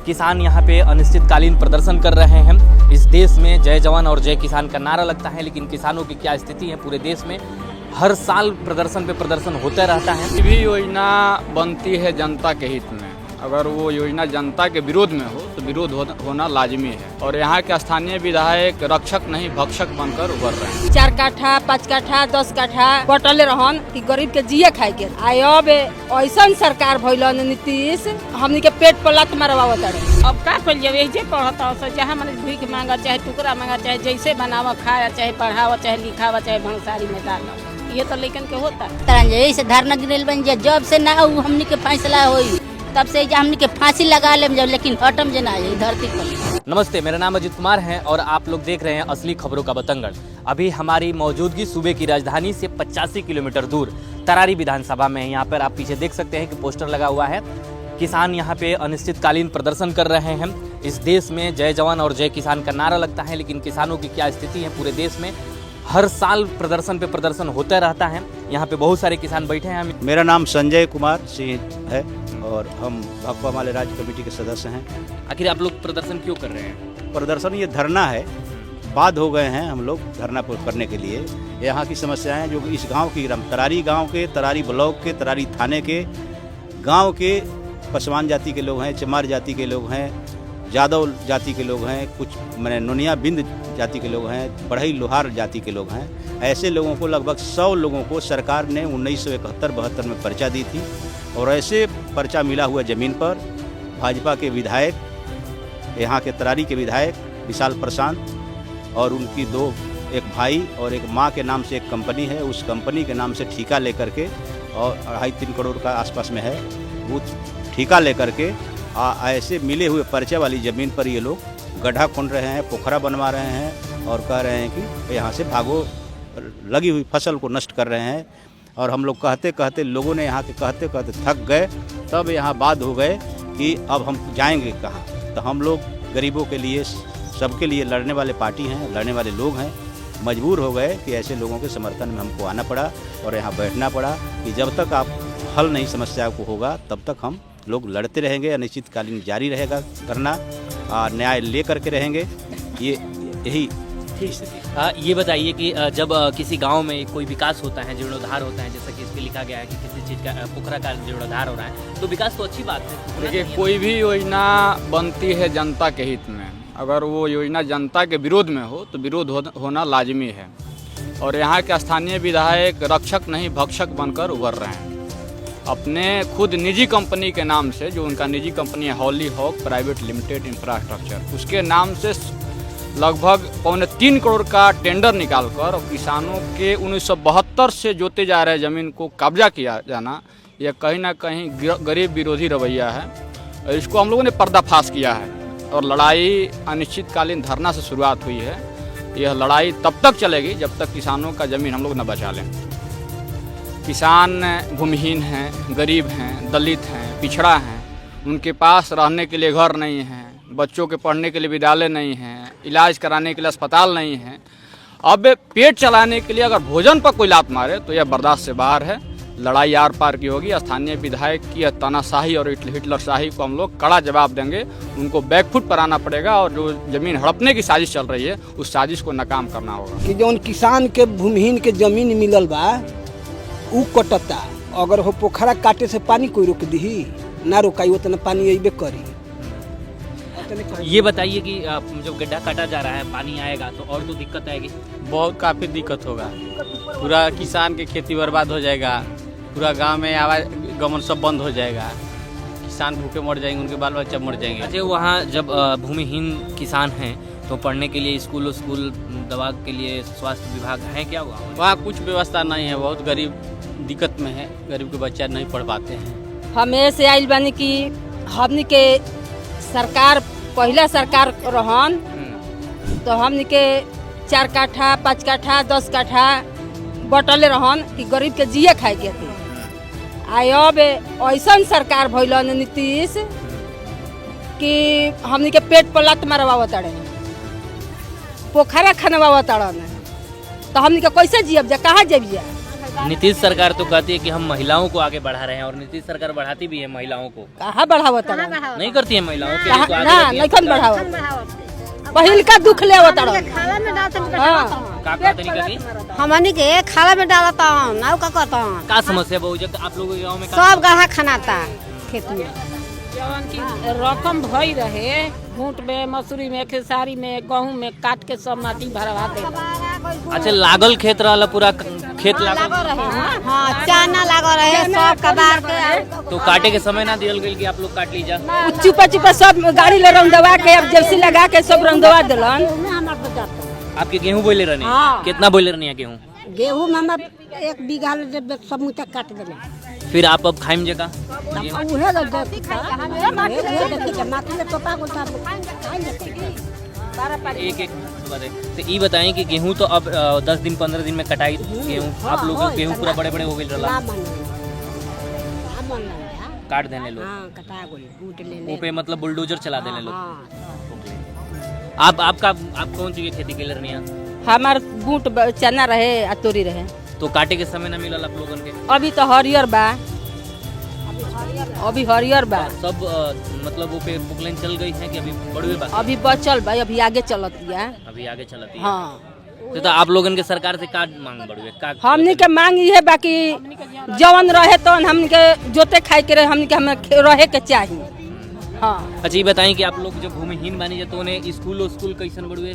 किसान यहाँ पे अनिश्चितकालीन प्रदर्शन कर रहे हैं। इस देश में जय जवान और जय किसान का नारा लगता है, लेकिन किसानों की क्या स्थिति है पूरे देश में? हर साल प्रदर्शन पे प्रदर्शन होता रहता है। कोई भी योजना बनती है जनता के हित में, अगर वो योजना जनता के विरोध में हो तो विरोध होना लाजमी है। और यहाँ के स्थानीय विधायक रक्षक नहीं भक्षक बनकर उभर रहे हैं। 4 काठा 5 काठा 10 काठा बटले रहन कि गरीब के जिये खाए के अब ऐसा सरकार भइल नीतीश हमनी के पेट पर लात मारवावत रहे। अब का कल जब जे पढ़ता चाहे मन भूख मांगा चाहे टुकड़ा मांगा चाहे जैसे बनावा खाया चाहे पढ़ावा चाहे लिखावा चाहे भंसारी में डाला, ये तो लेकिन के होता से धरना गिरल बन जाए जब से ना हमनी के फैसला होई तब से हमनी के फांसी लगा ले जब, लेकिन हटम जना है धरती पर। नमस्ते, मेरा नाम अजित कुमार है और आप लोग देख रहे हैं असली खबरों का बतंगड़। अभी हमारी मौजूदगी सूबे की राजधानी से 85 किलोमीटर दूर तरारी विधानसभा में है। यहाँ पर आप पीछे देख सकते हैं कि पोस्टर लगा हुआ है। किसान यहाँ पे अनिश्चितकालीन प्रदर्शन कर रहे हैं। इस देश में जय जवान और जय किसान का नारा लगता है, लेकिन किसानों की क्या स्थिति है पूरे देश में? हर साल प्रदर्शन पे प्रदर्शन होता रहता है। यहाँ पे बहुत सारे किसान बैठे हैं। मेरा नाम संजय कुमार सिंह है और हम भाकपा माले राज्य कमेटी के सदस्य हैं। आखिर आप लोग प्रदर्शन क्यों कर रहे हैं? प्रदर्शन ये धरना है, बाध हो गए हैं हम लोग धरना करने के लिए। यहाँ की समस्याएं जो इस गांव की तरारी गांव के, तरारी ब्लॉक के, तरारी थाने के गांव के पसवान जाति के लोग हैं, चमार जाति के लोग हैं, जादव जाति के लोग हैं, कुछ मैंने नोनिया बिंद जाति के लोग हैं, बढ़ई लोहार जाति के लोग हैं। ऐसे लोगों को लगभग 100 लोगों को सरकार ने 1971-72 में पर्चा दी थी और ऐसे पर्चा मिला हुआ ज़मीन पर भाजपा के विधायक, यहाँ के तरारी के विधायक विशाल प्रशांत और उनकी एक भाई और एक माँ के नाम से एक कंपनी है, उस कंपनी के नाम से ठेका लेकर के और 2.5-3 करोड़ का आसपास में है, वो ठेका लेकर के ऐसे मिले हुए पर्चे वाली ज़मीन पर ये लोग गड्ढा खोद रहे हैं, पोखरा बनवा रहे हैं और कह रहे हैं कि यहाँ से भागो, लगी हुई फसल को नष्ट कर रहे हैं। और हम लोग कहते कहते लोगों ने यहाँ के कहते कहते थक गए, तब यहाँ बात हो गए कि अब हम जाएंगे कहाँ। तो हम लोग गरीबों के लिए, सबके लिए लड़ने वाले पार्टी हैं, लड़ने वाले लोग हैं, मजबूर हो गए कि ऐसे लोगों के समर्थन में हमको आना पड़ा और यहाँ बैठना पड़ा कि जब तक आप हल नहीं समस्या को होगा तब तक हम लोग लड़ते रहेंगे। अनिश्चितकालीन जारी रहेगा करना, न्याय ले करके रहेंगे। यही स्थिति। ये बताइए कि जब किसी गांव में कोई विकास होता है, जीर्णोद्धार होता है, जैसा कि इस पे लिखा गया है कि किसी चीज़ का पोखरा का जीर्णोद्धार हो रहा है, तो विकास तो अच्छी बात है। देखिए, कोई भी योजना बनती है जनता के हित में, अगर वो योजना जनता के विरोध में हो तो विरोध होना लाजमी है। और यहाँ के स्थानीय विधायक रक्षक नहीं भक्षक बनकर उभर रहे हैं। अपने खुद निजी कंपनी के नाम से, जो उनका निजी कंपनी है हॉली हॉक प्राइवेट लिमिटेड इंफ्रास्ट्रक्चर, उसके नाम से लगभग 3.25 करोड़ का टेंडर निकालकर और किसानों के 1972 से जोते जा रहे ज़मीन को कब्जा किया जाना, यह कहीं ना कहीं गरीब विरोधी रवैया है। और इसको हम लोगों ने पर्दाफाश किया है और लड़ाई अनिश्चितकालीन धरना से शुरुआत हुई है। यह लड़ाई तब तक चलेगी जब तक किसानों का ज़मीन हम लोग न बचा लें। किसान भूमिहीन हैं, गरीब हैं, दलित हैं, पिछड़ा हैं, उनके पास रहने के लिए घर नहीं है, बच्चों के पढ़ने के लिए विद्यालय नहीं है, इलाज कराने के लिए अस्पताल नहीं है। अब पेट चलाने के लिए अगर भोजन पर कोई लात मारे तो यह बर्दाश्त से बाहर है। लड़ाई आर पार की होगी। स्थानीय विधायक की तानाशाही और हिटलरशाही को हम लोग कड़ा जवाब देंगे। उनको बैकफुट पर आना पड़ेगा और जो ज़मीन हड़पने की साजिश चल रही है उस साजिश को नाकाम करना होगा। कि जौन किसान के भूमिहीन के ज़मीन मिलल बा उ कटता, अगर हो पोखरा काटे से पानी कोई रोक दी ना रोकाई, उतना पानी अबे करी। ये बताइए कि जब गड्ढा काटा जा रहा है, पानी आएगा तो और तो दिक्कत आएगी। बहुत काफ़ी दिक्कत होगा, पूरा किसान की खेती बर्बाद हो जाएगा, पूरा गांव में आवागमन सब बंद हो जाएगा, किसान भूखे मर जाएंगे, उनके बाल बच्चे मर जाएंगे। अच्छा, वहाँ जब भूमिहीन किसान हैं तो पढ़ने के लिए स्कूल दवा के लिए स्वास्थ्य विभाग है क्या? वहाँ कुछ व्यवस्था नहीं है, बहुत गरीब दिक्कत में है, गरीब के बच्चे नहीं पढ़ पाते हैं। हमें से आइल बानी कि हमनी के सरकार पहला सरकार रहन तो हमनी के 4 काठा 5 काठा 10 काठा बटले रहन कि गरीब के जिये खाए के थे। अब ऐसा सरकार भइल नीतीश कि हमनी के पेट पर लात मारवावत रहे, पोखरा खनवावत रहे, तो हमनी के कैसे जियब जा, कहाँ जब जा? नीतीश सरकार तो कहती है कि हम महिलाओं को आगे बढ़ा रहे हैं और नीतीश सरकार बढ़ाती भी है महिलाओं को, कहाँ बढ़ावत नहीं करती है महिलाओं के कहाँ को आगे ना रखती है। नहीं कौन बढ़ावत पहिल का दुख ले होता हाँ का तरीका की हमनी के खाला में डालता हूँ नाव का कहता हूँ का समस्या बहु जब आप लोगों के गाँव में सब गढ़ा खनाता खेत में जवन की रकम भई रहे बूट में मसूरी में खेसारी में गेहूं में काट के सब माटी भरवा दे। अच्छा लागल खेत रहला पूरा खेत लागल हाँ चाना लगा रहे सब कबार के तो काटे के समय ना दियल गइल कि आप लोग काट लीजा। चुपा चुपा सब गाड़ी ले रंगदवा के अब जर्सी लगा के सब रंगदवा दिलन। आपके गेहूं बोले रहने हाँ। कितना बोले रहने है गेहूं? गेहूँ में हम 1 बीघा समूह तक काट देले फिर आप अब खाइम जगह उहे एक एक बात तो ई बताएं कि गेहूं तो अब 10 दिन 15 दिन में कटाई गेहूं आप लोग का गेहूं पूरा बड़े बड़े हो गइल रहला काट देने लोग वो पे मतलब बुलडोजर चला देने लोग। आप कौन चीज की खेती के लिए हमार बूट चना रहे आ तोरी रहे तो काटे के समय ना मिलल आप लोगन के? अभी तो हरियर बा अभी हरियर बा सब मतलब वो पे पुकलेन चल गई है कि अभी बड़वे बा? अभी बचल बा अभी आगे चलत है अभी आगे चलती है। हाँ तो आप लोगन के सरकार से का मांग बड़वे का हमनी के मांग ये बाकी जवन रहे तो हमनी के जोते खाए के रहे हमनी के हमें रहे के चाहिए। हाँ अच्छा ये बताएं कि आप लोग जब भूमिहीन बनी जाते उन्हें स्कूल स्कूल कैसन बड़वे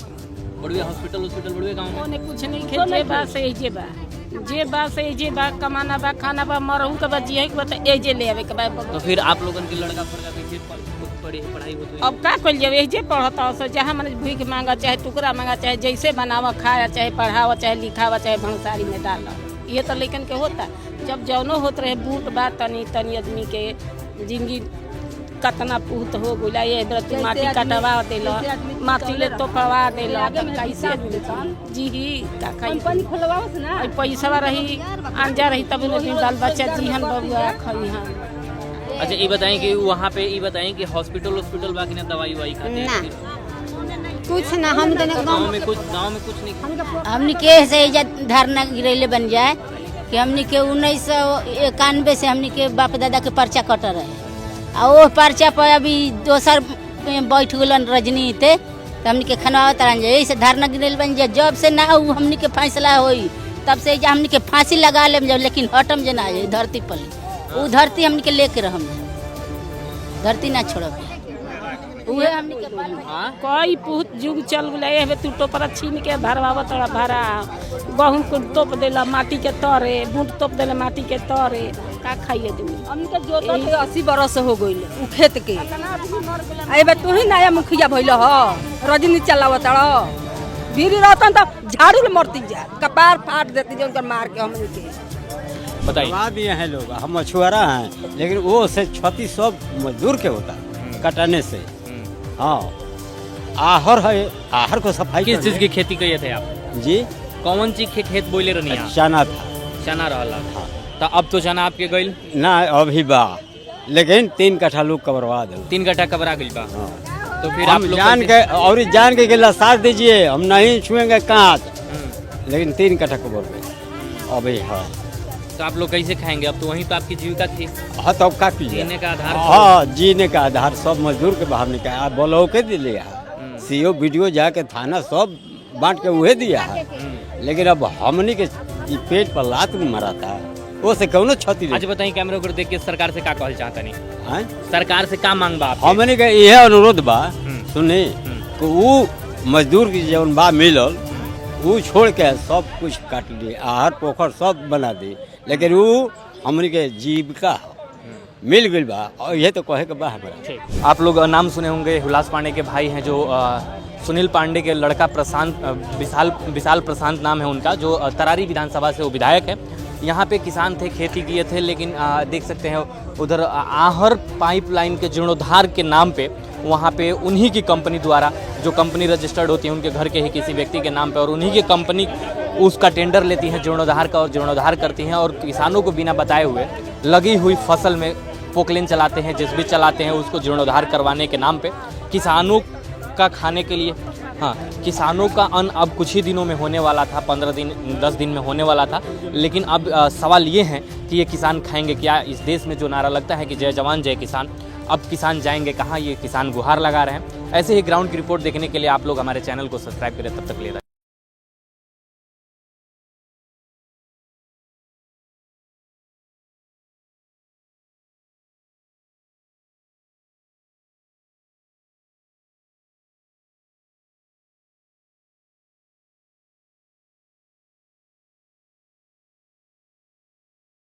हॉस्पिटल गाँव में ओने कुछ नहीं खे जे बा से जे बा कमाना बा खाना बा मरहू के बा जिए के बा त एजे ले आवे के बा। तो फिर आप लोगन के लड़का फड़का कैसे पढ़ाई होती है? अब का कल जब एजे पढ़ता हो जहाँ मन भूख मांगा चाहे टुकड़ा मांगा चाहे जैसे बनावा खाया चाहे पढ़ावा चाहे लिखावा चाहे भंसारी में डाला ये तो लेकिन के होता जब जौनो होत रहे बूट बा तनी तनी आदमी के जिंदगी कतना पूत हो गुला ये व्रत माटी कटवा देला माटी ले तो पड़वा देला कैसे जी ही का खाई पैसा रही अंजा रही तब बाल बच्चा जीहन बबुआ खइहन। अच्छा ये बताएं कि वहाँ पे ये बताएं कि हॉस्पिटल बाकी ना दवाई खाते हैं कुछ ना हम गाँव में कुछ नहीं हमनी के से धरना गिरेले बन जाए कि हमनी के 1991 से हमनी के बाप दादा के पर्चा कट रहे आ वो पर्चा पर अभी दोसर बैठ गलन रजनी थे तो हमनी के खनवा तरन जाए से धरना गिरेले बन जाए जब से ना हमनी के फैसला होई तब से हमनी के फांसी लगा लेम जब लेकिन हटम जे ना जाए धरती पर वो धरती हमनी के लेके रहम धरती ना छोड़ब उहे हमनी के कोई पूत जुग चल गए हवे तू टोपरा छीन के भरवावा तोड़ा भरा गहूं को तोप देला माटी के तरे बूट तोप देला माटी के तरे का खाइए तुम हमके जोतल 80 बरस हो गइल उ खेत के आइबे तू ही नया मुखिया भइल ह रजनी चलावत भीड़ रहतन त झाड़ू ले मरती जा कपार फाट देती जे उनकर मार के हमनी के बताइए। करवा दिए हैं लोग हम मछुआरा हैं लेकिन वो से क्षति सब मजदूर के होता है कटाने से। हाँ आहर है आहर को सफाई किस चीज करने- की खेती किए थे आप जी कौन सी खेत बोले रहनी आप? चना था चना रहला तो अब तो चना आपके गइल ना अभी बा लेकिन 3 कट्ठा लोग कबरवा दे 3 कट्ठा कबरा गइल बा। हाँ। तो फिर आप हम लोग जान कैसे- के और जान के गिला साथ दीजिए हम नहीं छुएंगे कांच लेकिन 3 कट्ठा कबर गए अभी है। तो आप लोग कैसे खाएंगे? अब तो वहीं तो आपकी जीविका थी, हाँ तो अब का कीजिए जीने का आधार। हाँ जीने का आधार सब मजदूर के बाहर निकाल आप बोलो के दिले सीओ वीडियो जाके थाना सब बांट के उहे दिया है लेकिन अब हमनी के ई पेट पर लात में मरा था वो से कौनो क्षति आज नहीं। बताइए कैमरे को देख के सरकार से का कहल चाहता नहीं? हैं? सरकार से का मांग बा आपके? हमनी के यह अनुरोध बा सुनी कि वो मजदूर की जौन बा मिलल वो छोड़ के सब कुछ काट ली आहर पोखर सब बना दी लेकिन वो हमनी के जीविका मिल गई बा और ये तो कहे के बा हमारा। आप लोग नाम सुने होंगे हुलास पांडे के भाई हैं जो सुनील पांडे के लड़का प्रशांत विशाल प्रशांत नाम है उनका जो तरारी विधानसभा से वो विधायक है। यहाँ पे किसान थे खेती किए थे लेकिन देख सकते हैं उधर आहर पाइपलाइन के जीर्णोद्धार के नाम पे वहाँ पे उन्हीं की कंपनी द्वारा जो कंपनी रजिस्टर्ड होती है उनके घर के ही किसी व्यक्ति के नाम पे और उन्हीं की कंपनी उसका टेंडर लेती है जीर्णोद्धार का और जीर्णोद्धार करती हैं और किसानों को बिना बताए हुए लगी हुई फसल में पोकलेन चलाते हैं जेसीबी चलाते हैं उसको जीर्णोद्धार करवाने के नाम पे किसानों पक्का खाने के लिए। हाँ, किसानों का अन्न अब कुछ ही दिनों में होने वाला था, 15 दिन 10 दिन में होने वाला था, लेकिन अब सवाल ये है कि ये किसान खाएंगे क्या? इस देश में जो नारा लगता है कि जय जवान जय किसान, अब किसान जाएंगे कहाँ? ये किसान गुहार लगा रहे हैं। ऐसे ही ग्राउंड की रिपोर्ट देखने के लिए आप लोग हमारे चैनल को सब्सक्राइब करें। तब तक ले